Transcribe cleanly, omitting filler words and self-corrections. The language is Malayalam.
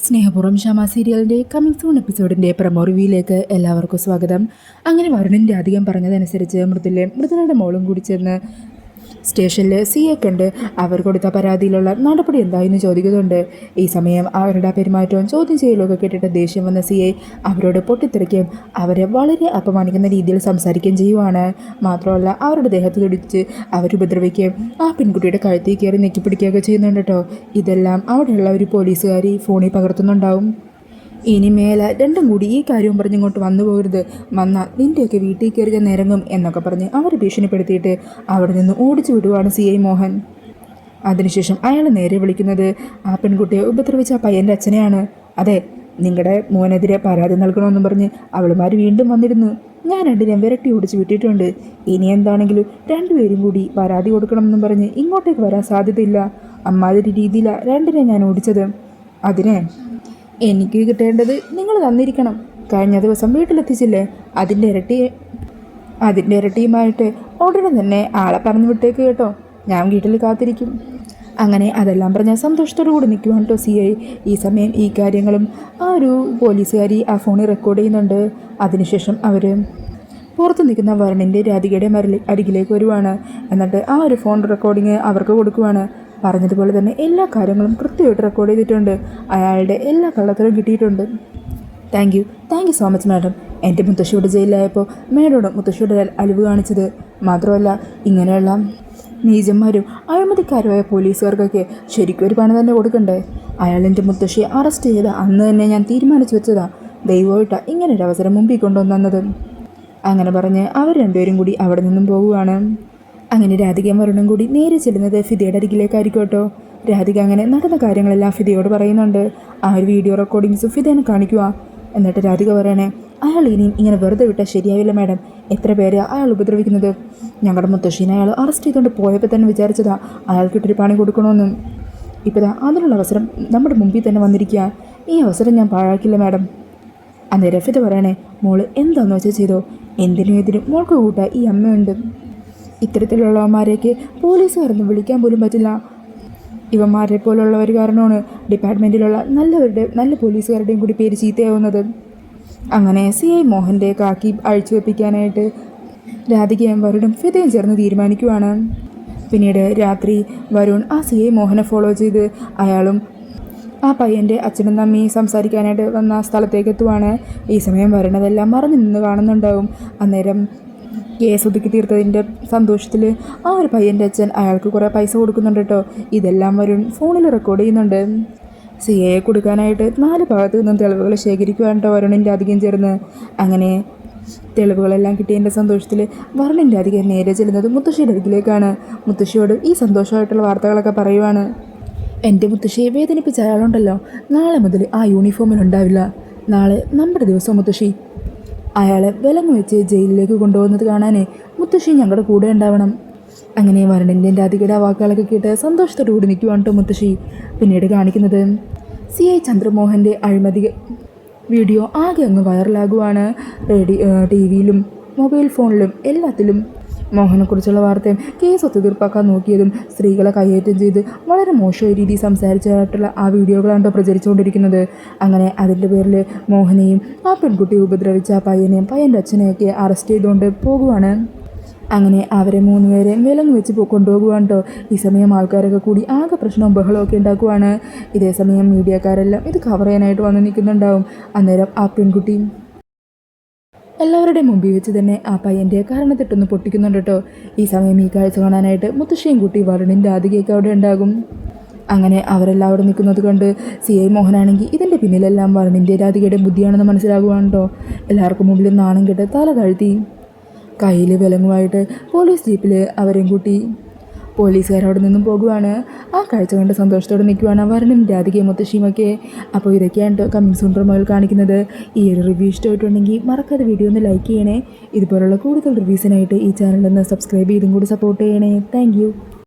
സ്നേഹപൂർവ്വം ഷമ സീരിയലിൻ്റെ കമ്മിങ് സൂൺ എപ്പിസോഡിൻ്റെ പ്രമോ റിവ്യൂയിലേക്ക് എല്ലാവർക്കും സ്വാഗതം. അങ്ങനെ വരുണിൻ്റെ അധികം പറഞ്ഞതനുസരിച്ച് മൃദുലയുടെ മോളും കൂടി ചെന്ന് സ്റ്റേഷനിൽ സിയെ കണ്ട് അവർ കൊടുത്ത പരാതിയിലുള്ള നടപടി എന്തായെന്ന് ചോദിക്കുന്നുണ്ട്. ഈ സമയം അവരുടെ പെരുമാറ്റവും ചോദ്യം ചെയ്യലൊക്കെ കേട്ടിട്ട് ദേഷ്യം വന്ന സിയെ അവരോട് പൊട്ടിത്തെറിക്കുകയും അവരെ വളരെ അപമാനിക്കുന്ന രീതിയിൽ സംസാരിക്കുകയും ചെയ്യുവാണ്. മാത്രമല്ല അവരുടെ ദേഹത്ത് തുടിച്ച് അവരുപദ്രവിക്കുകയും ആ പെൺകുട്ടിയുടെ കഴുത്തിൽ കയറി നെക്കിപ്പിടിക്കുകയൊക്കെ ചെയ്യുന്നുണ്ട് കേട്ടോ. ഇതെല്ലാം അവിടെയുള്ള ഒരു പോലീസുകാരി ഫോണിൽ പകർത്തുന്നുണ്ടാവും. ഇനി മേലെ രണ്ടും കൂടി ഈ കാര്യവും പറഞ്ഞിങ്ങോട്ട് വന്നു പോകരുത്, വന്നാൽ നിൻ്റെയൊക്കെ വീട്ടിൽ കയറി ഞാൻ നിരങ്ങും എന്നൊക്കെ പറഞ്ഞ് അവരെ ഭീഷണിപ്പെടുത്തിയിട്ട് അവിടെ നിന്ന് ഓടിച്ചു വിടുവാണ് CI മോഹൻ. അതിനുശേഷം അയാൾ നേരെ വിളിക്കുന്നത് ആ പെൺകുട്ടിയെ ഉപദ്രവിച്ച ആ പയ്യൻ്റെ അച്ഛനെയാണ്. അതെ, നിങ്ങളുടെ മോനെതിരെ പരാതി നൽകണമെന്നും പറഞ്ഞ് അവളുമാർ വീണ്ടും വന്നിരുന്നു. ഞാൻ രണ്ടിനെയും വിരട്ടി ഓടിച്ച് വിട്ടിട്ടുണ്ട്. ഇനി എന്താണെങ്കിലും രണ്ടുപേരും കൂടി പരാതി കൊടുക്കണമെന്നും പറഞ്ഞ് ഇങ്ങോട്ടേക്ക് വരാൻ സാധ്യതയില്ല. അമ്മാതിരി രീതിയിലാണ് രണ്ടിനെ ഞാൻ ഓടിച്ചത്. അതിനെ എനിക്ക് കിട്ടേണ്ടത് നിങ്ങൾ തന്നിരിക്കണം. കഴിഞ്ഞ ദിവസം വീട്ടിലെത്തിച്ചില്ലേ, അതിൻ്റെ ഇരട്ടിയുമായിട്ട് ഉടനെ തന്നെ ആളെ പറഞ്ഞു വിട്ടേക്ക് കേട്ടോ. ഞാൻ വീട്ടിൽ കാത്തിരിക്കും. അങ്ങനെ അതെല്ലാം പറഞ്ഞാൽ സന്തോഷത്തോടു കൂടി നിൽക്കുവാണ് കേട്ടോ CI. ഈ സമയം ഈ കാര്യങ്ങളും ആ ഒരു പോലീസുകാരി ആ ഫോണിൽ റെക്കോർഡ് ചെയ്യുന്നുണ്ട്. അതിനുശേഷം അവർ പുറത്ത് നിൽക്കുന്ന വരുണിൻ്റെ രാധികയുടെ അരികിലേക്ക് വരുവാണ്. എന്നിട്ട് ആ ഒരു ഫോൺ റെക്കോർഡിങ് അവർക്ക് കൊടുക്കുവാണ്. പറഞ്ഞതുപോലെ തന്നെ എല്ലാ കാര്യങ്ങളും കൃത്യമായിട്ട് റെക്കോർഡ് ചെയ്തിട്ടുണ്ട്. അയാളുടെ എല്ലാ കള്ളത്തരവും കിട്ടിയിട്ടുണ്ട്. Thank you so much madam. എൻ്റെ മുത്തശ്ശിയുടെ ജയിലിലായപ്പോൾ മേഡോട് മുത്തശ്ശിയുടെ അലിവ് കാണിച്ചത്. മാത്രമല്ല ഇങ്ങനെയുള്ള നീചന്മാരും അഴിമതിക്കാരുമായ പോലീസുകാർക്കൊക്കെ ശരിക്കും ഒരു പണം തന്നെ കൊടുക്കണ്ടേ. അയാൾ എൻ്റെ മുത്തശ്ശിയെ അറസ്റ്റ് ചെയ്ത അന്ന് തന്നെ ഞാൻ തീരുമാനിച്ചു വെച്ചതാ. ദൈവമായിട്ടാണ് ഇങ്ങനൊരു അവസരം മുമ്പിൽ കൊണ്ടുവന്നത്. അങ്ങനെ പറഞ്ഞ് അവർ രണ്ടുപേരും കൂടി അവിടെ നിന്നും പോകുവാണ്. അങ്ങനെ രാധികയും വരുണും കൂടി നേരെ ചെല്ലുന്നത് ഫിദയുടെ അരികിലേക്കായിരിക്കും കേട്ടോ. രാധിക അങ്ങനെ നടന്ന കാര്യങ്ങളെല്ലാം ഫിദയോട് പറയുന്നുണ്ട്. ആ ഒരു വീഡിയോ റെക്കോർഡിങ്സും ഫിദേനെ കാണിക്കുക. എന്നിട്ട് രാധിക പറയണേ, അയാൾ ഇനിയും ഇങ്ങനെ വെറുതെ വിട്ടാൽ ശരിയാവില്ല മാഡം. എത്ര പേരെ അയാൾ ഉപദ്രവിക്കുന്നത്. ഞങ്ങളുടെ മുത്തശ്ശീനെ അയാൾ അറസ്റ്റ് ചെയ്തുകൊണ്ട് പോയപ്പോൾ തന്നെ വിചാരിച്ചതാ അയാൾക്കിട്ടൊരു പണി കൊടുക്കണമെന്നും. ഇപ്പോഴാ അതിനുള്ള അവസരം നമ്മുടെ മുമ്പിൽ തന്നെ വന്നിരിക്കുക. ഈ അവസരം ഞാൻ പാഴാക്കില്ല മാഡം. അന്നേരം ഫിദ പറയണേ, മോള് എന്താണെന്ന് വെച്ചാൽ ചെയ്തോ. എന്തിനും എതിരും മോൾക്ക് കൂട്ടാൻ ഈ അമ്മയുണ്ട്. ഇത്തരത്തിലുള്ളവന്മാരെയൊക്കെ പോലീസുകാരൊന്നും വിളിക്കാൻ പോലും പറ്റില്ല. ഇവന്മാരെ പോലുള്ളവർ കാരണമാണ് ഡിപ്പാർട്ട്മെൻറ്റിലുള്ള നല്ല പോലീസുകാരുടെയും കൂടി പേര് ചീത്തയാവുന്നത്. അങ്ങനെ CI മോഹൻ്റെ കാക്കി അഴിച്ചു വെപ്പിക്കാനായിട്ട് രാധികയും വരുണും ഫിദയും ചേർന്ന് തീരുമാനിക്കുവാണ്. പിന്നീട് രാത്രി വരുൺ ആ CI മോഹനെ ഫോളോ ചെയ്ത് അയാളും ആ പയ്യൻ്റെ അച്ഛനും അമ്മയും സംസാരിക്കാനായിട്ട് വന്ന സ്ഥലത്തേക്ക് എത്തുവാണ്. ഈ സമയം വരുണതെല്ലാം മറന്നു നിന്ന് കാണുന്നുണ്ടാവും. അന്നേരം കേസ് ഒതുക്കി തീർത്തതിൻ്റെ സന്തോഷത്തിൽ ആ ഒരു പയ്യൻ്റെ അച്ഛൻ അയാൾക്ക് കുറേ പൈസ കൊടുക്കുന്നുണ്ട് കേട്ടോ. ഇതെല്ലാം വരുൺ ഫോണിൽ റെക്കോർഡ് ചെയ്യുന്നുണ്ട്. CIയെ കൊടുക്കാനായിട്ട് 4 ഭാഗത്തു നിന്നും തെളിവുകൾ ശേഖരിക്കുകയാണ് കേട്ടോ വരുണിൻ്റെ അധികം ചേർന്ന്. അങ്ങനെ തെളിവുകളെല്ലാം കിട്ടിയതിൻ്റെ സന്തോഷത്തിൽ വരുണിൻ്റെ അധികം നേരെ ചെല്ലുന്നത് മുത്തശ്ശിയുടെ അരികിലേക്കാണ്. മുത്തശ്ശിയോട് ഈ സന്തോഷമായിട്ടുള്ള വാർത്തകളൊക്കെ പറയുവാണ്. എൻ്റെ മുത്തശ്ശിയെ വേദനിപ്പിച്ച അയാളുണ്ടല്ലോ, നാളെ മുതൽ ആ യൂണിഫോമിൽ ഉണ്ടാവില്ല. നാളെ നമ്മുടെ ദിവസം മുത്തശ്ശി. അയാളെ വിലങ്ങ് വെച്ച് ജയിലിലേക്ക് കൊണ്ടുപോകുന്നത് കാണാനേ മുത്തശ്ശി ഞങ്ങളുടെ കൂടെ ഉണ്ടാവണം. അങ്ങനെ വരുണിൻ്റെ രാധികയുടെ വാക്കുകളൊക്കെ കേട്ട് സന്തോഷത്തോടു കൂടി നിൽക്കുവാണ് കേട്ടോ മുത്തശ്ശി. പിന്നീട് കാണിക്കുന്നത് CI ചന്ദ്രമോഹൻ്റെ അഴിമതി വീഡിയോ ആകെ അങ്ങ് വൈറലാകുവാണ്. TV-ലും മൊബൈൽ ഫോണിലും എല്ലാത്തിലും മോഹനെക്കുറിച്ചുള്ള വാർത്തയും കേസ് ഒത്തുതീർപ്പാക്കാൻ നോക്കിയതും സ്ത്രീകളെ കയ്യേറ്റം ചെയ്ത് വളരെ മോശമായ രീതിയിൽ സംസാരിച്ചായിട്ടുള്ള ആ വീഡിയോകളാണ് പ്രചരിച്ചുകൊണ്ടിരിക്കുന്നത്. അങ്ങനെ അതിൻ്റെ പേരിൽ മോഹനെയും ആ പെൺകുട്ടിയെ ഉപദ്രവിച്ച ആ പയ്യനെയും പയ്യൻ്റെ അച്ഛനെയൊക്കെ അറസ്റ്റ് ചെയ്തുകൊണ്ട് പോകുവാണ്. അങ്ങനെ അവരെ 3 പേരെ വിലങ്ങ് വെച്ച് കൊണ്ടുപോകുവാണ് കേട്ടോ. ഈ സമയം ആൾക്കാരൊക്കെ കൂടി ആകെ പ്രശ്നവും ബഹളമൊക്കെ ഉണ്ടാക്കുവാണ്. ഇതേസമയം മീഡിയക്കാരെല്ലാം ഇത് കവർ ചെയ്യാനായിട്ട് വന്ന് നിൽക്കുന്നുണ്ടാവും. അന്നേരം ആ പെൺകുട്ടി എല്ലാവരുടെയും മുമ്പിൽ വെച്ച് തന്നെ ആ പയ്യൻ്റെ കാരണത്തിട്ടൊന്ന് പൊട്ടിക്കുന്നുണ്ട് കേട്ടോ. ഈ സമയം ഈ കാഴ്ച കാണാനായിട്ട് മുത്തശ്ശിയും കുട്ടി വരുണിൻ്റെ രാധികയൊക്കെ അവിടെ ഉണ്ടാകും. അങ്ങനെ അവരെല്ലാം അവിടെ നിൽക്കുന്നത് കണ്ട് CI മോഹനാണെങ്കിൽ ഇതിൻ്റെ പിന്നിലെല്ലാം വരുണിൻ്റെ രാധികയുടെ ബുദ്ധിയാണെന്ന് മനസ്സിലാകുവാണ് കേട്ടോ. എല്ലാവർക്കും മുമ്പിൽ നാണം കെട്ട് തല താഴ്ത്തി കയ്യിൽ വിലങ്ങുമായിട്ട് പോലീസ് ജീപ്പിൽ അവരെയും കൂട്ടി പോലീസുകാരവിടെ നിന്നും പോകുവാണ്. ആ കാഴ്ച കണ്ട് സന്തോഷത്തോടെ നിൽക്കുവാണ് വരുണും രാധികയും മുത്തശ്ശിയുമൊക്കെ. അപ്പോൾ ഇതൊക്കെയാണ് കമ്മിങ് സൂൺ പ്രൊമോയിൽ കാണിക്കുന്നത്. ഈ ഒരു റിവ്യൂ ഇഷ്ടമായിട്ടുണ്ടെങ്കിൽ മറക്കാതെ വീഡിയോ ഒന്ന് ലൈക്ക് ചെയ്യണേ. ഇതുപോലുള്ള കൂടുതൽ റിവ്യൂസിനായിട്ട് ഈ ചാനലൊന്ന് സബ്സ്ക്രൈബ് ചെയ്തും കൂടി സപ്പോർട്ട് ചെയ്യണേ. താങ്ക്